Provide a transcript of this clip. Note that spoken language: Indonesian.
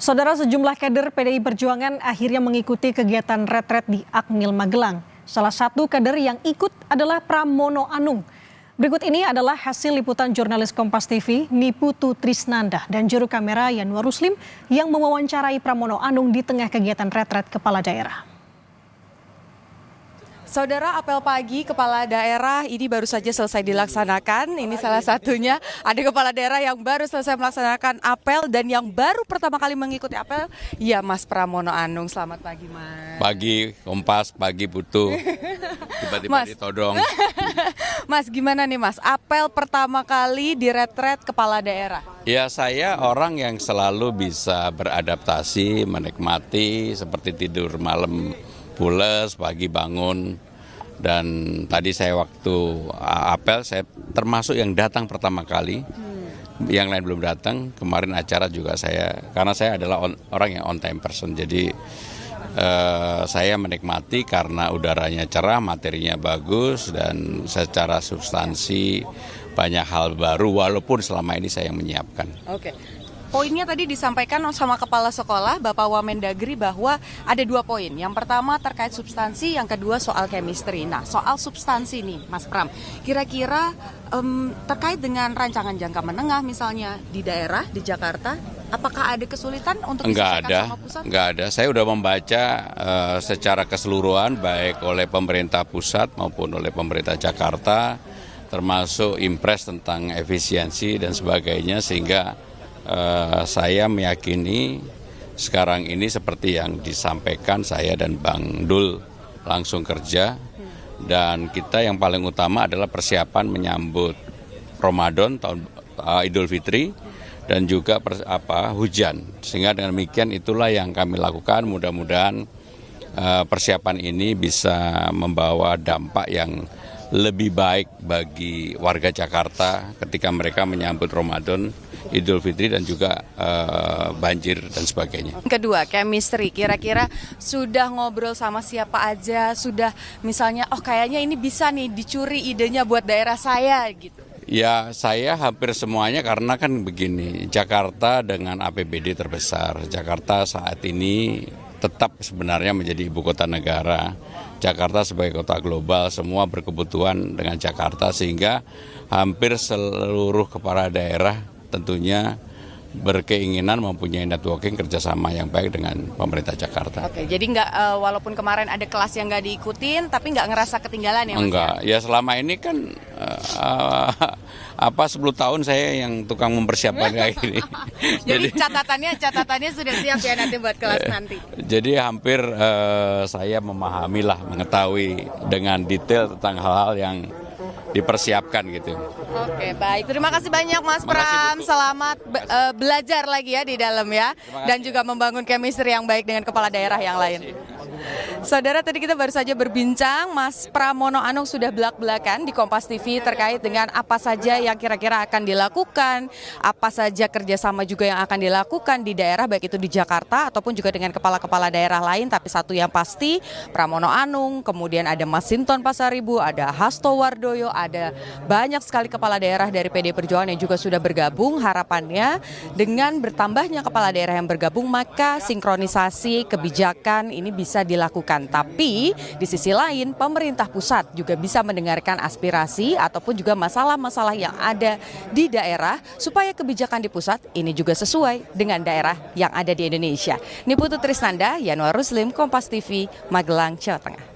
Saudara, sejumlah kader PDI Perjuangan akhirnya mengikuti kegiatan retret di Akmil Magelang. Salah satu kader yang ikut adalah Pramono Anung. Berikut ini adalah hasil liputan jurnalis Kompas TV Niputu Trisnanda dan juru kamera Yanwar Ruslim yang mewawancarai Pramono Anung di tengah kegiatan retret kepala daerah. Saudara, apel pagi kepala daerah ini baru saja selesai dilaksanakan. Ini salah satunya ada kepala daerah yang baru selesai melaksanakan apel dan yang baru pertama kali mengikuti apel, ya Mas Pramono Anung. Selamat pagi, Mas. Pagi Kompas, pagi Putu. Tiba-tiba ditodong. Mas, gimana nih Mas? Apel pertama kali di retret kepala daerah. Ya, saya orang yang selalu bisa beradaptasi, menikmati seperti tidur malam pules, pagi bangun. Dan tadi saya waktu apel, saya termasuk yang datang pertama kali. Yang lain belum datang. Kemarin acara juga karena saya adalah orang yang on time person. Jadi saya menikmati karena udaranya cerah, materinya bagus, dan secara substansi banyak hal baru walaupun selama ini saya yang menyiapkan. Oke. Poinnya tadi disampaikan sama Kepala Sekolah, Bapak Wamendagri, bahwa ada 2 poin. Yang pertama terkait substansi, yang kedua soal chemistry. Nah, soal substansi nih, Mas Pram, kira-kira terkait dengan rancangan jangka menengah misalnya di daerah, di Jakarta, apakah ada kesulitan untuk diselesaikan sama pusat? Enggak ada. Saya sudah membaca secara keseluruhan, baik oleh pemerintah pusat maupun oleh pemerintah Jakarta, termasuk impres tentang efisiensi dan sebagainya, sehingga saya meyakini sekarang ini seperti yang disampaikan saya dan Bang Dul langsung kerja, dan kita yang paling utama adalah persiapan menyambut Ramadan, tahun Idul Fitri, dan juga hujan. Sehingga dengan demikian itulah yang kami lakukan. Mudah-mudahan persiapan ini bisa membawa dampak yang lebih baik bagi warga Jakarta ketika mereka menyambut Ramadan, Idul Fitri, dan juga banjir dan sebagainya. Kedua, chemistry. Kira-kira sudah ngobrol sama siapa aja? Sudah misalnya, kayaknya ini bisa nih dicuri idenya buat daerah saya gitu. Ya, saya hampir semuanya, karena kan begini, Jakarta dengan APBD terbesar. Jakarta saat ini tetap sebenarnya menjadi ibu kota negara. Jakarta sebagai kota global, semua berkebutuhan dengan Jakarta, sehingga hampir seluruh kepala daerah tentunya berkeinginan mempunyai networking kerjasama yang baik dengan pemerintah Jakarta. Oke, jadi walaupun kemarin ada kelas yang nggak diikutin, tapi nggak ngerasa ketinggalan ya Mas? Enggak, ya selama ini kan 10 tahun saya yang tukang mempersiapkan kayak gini. Jadi catatannya sudah siap ya nanti buat kelas nanti. Jadi hampir saya mengetahui dengan detail tentang hal-hal yang dipersiapkan gitu. Oke, baik. Terima kasih banyak Mas Pram. Selamat belajar lagi ya di dalam ya. Dan juga membangun chemistry yang baik dengan kepala daerah yang lain. Saudara, tadi kita baru saja berbincang, Mas Pramono Anung sudah belak-belakan di Kompas TV terkait dengan apa saja yang kira-kira akan dilakukan, apa saja kerjasama juga yang akan dilakukan di daerah, baik itu di Jakarta ataupun juga dengan kepala-kepala daerah lain. Tapi satu yang pasti, Pramono Anung, kemudian ada Masinton Pasaribu, ada Hasto Wardoyo, ada banyak sekali kepala daerah dari PDI Perjuangan yang juga sudah bergabung. Harapannya dengan bertambahnya kepala daerah yang bergabung, maka sinkronisasi kebijakan ini bisa dilakukan. Tapi di sisi lain pemerintah pusat juga bisa mendengarkan aspirasi ataupun juga masalah-masalah yang ada di daerah supaya kebijakan di pusat ini juga sesuai dengan daerah yang ada di Indonesia. Niputu Trisnanda, Yanwar Ruslim, Kompas TV, Magelang, Jawa Tengah.